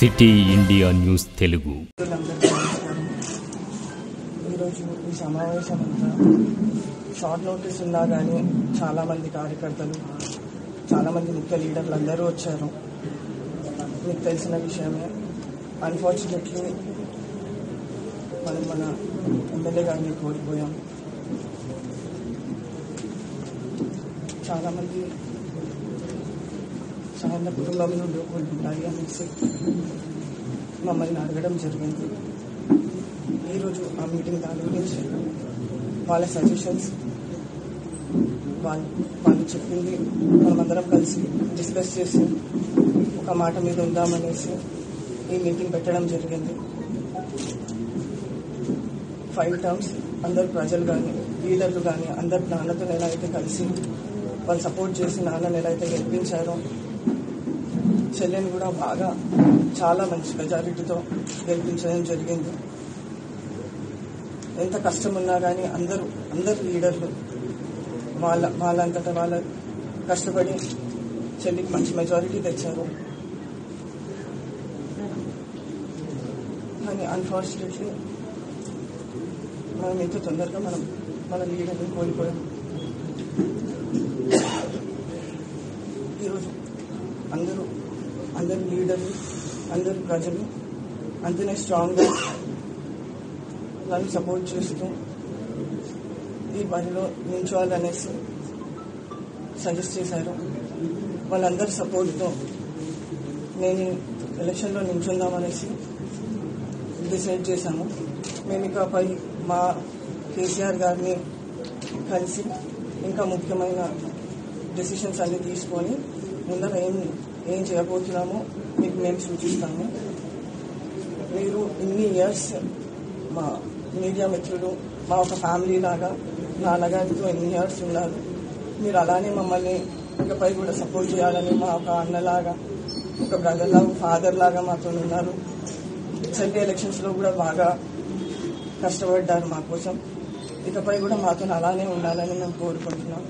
City India news Telugu. ఈరోజు ఈ సమావేశం అంతా షార్ట్ నోటీస్ ఉన్నా కానీ చాలామంది కార్యకర్తలు, చాలామంది ముఖ్య లీడర్లు అందరూ వచ్చారు. మీకు తెలిసిన విషయమే. అన్ఫార్చునేట్లీ మనం మన ఎమ్మెల్యే గారిని కోల్పోయాం. చాలామంది సాధారణ కుటుంబం నుండి కోల్పోతాయి అనేసి మమ్మల్ని అడగడం జరిగింది. ఈరోజు ఆ మీటింగ్ దాని గురించి వాళ్ళ సజెషన్స్ వాళ్ళు చెప్పింది మనమందరం కలిసి డిస్కస్ చేసి ఒక మాట మీద ఉందామనేసి ఈ మీటింగ్ పెట్టడం జరిగింది. 5 టర్మ్స్ అందరు ప్రజలు కానీ లీడర్లు కానీ అందరు నాన్నతో ఎలా అయితే కలిసి వాళ్ళు సపోర్ట్ చేసి నాన్నని ఎలా అయితే గెలిపించారో, చెల్లెని కూడా బాగా చాలా మంచి మెజారిటీతో గెలిపించడం జరిగింది. ఎంత కష్టం ఉన్నా కానీ అందరు లీడర్లు వాళ్ళంతటా వాళ్ళ కష్టపడి చెల్లికి మంచి మెజారిటీ తెచ్చారు. కానీ అన్ఫార్చునేట్లీ మనం ఎంత తొందరగా మన లీడర్ని కోల్పోయాం. ఈరోజు అందరు లీడర్లు, అందరు ప్రజలు అంతనే స్ట్రాంగ్గా నన్ను సపోర్ట్ చేస్తూ ఈ పనిలో నిల్చోవాలనేసి సజెస్ట్ చేశారు. వాళ్ళందరి సపోర్ట్తో నేను ఎలక్షన్లో నిల్చుందామనేసి డిసైడ్ చేశాము. మేము ఇకపై మా కేసీఆర్ గారిని కలిసి ఇంకా ముఖ్యమైన డెసిషన్స్ అన్ని తీసుకొని ముందర ఏం చేయబోతున్నామో మీకు మేము సూచిస్తాము. మీరు ఇన్ని ఇయర్స్ మా మీడియా మిత్రులు, మా ఒక ఫ్యామిలీ లాగా నాన్నగారితో ఎన్ని ఇయర్స్ ఉన్నారు. మీరు అలానే మమ్మల్ని ఇకపై కూడా సపోర్ట్ చేయాలని మా ఒక అన్నలాగా, ఒక బ్రదర్ లాగా, ఫాదర్ లాగా మాతో ఉన్నారు. సెంట్రల్ ఎలక్షన్స్లో కూడా బాగా కష్టపడ్డారు మా కోసం. ఇకపై కూడా మాతో అలానే ఉండాలని మేము కోరుకుంటున్నాం.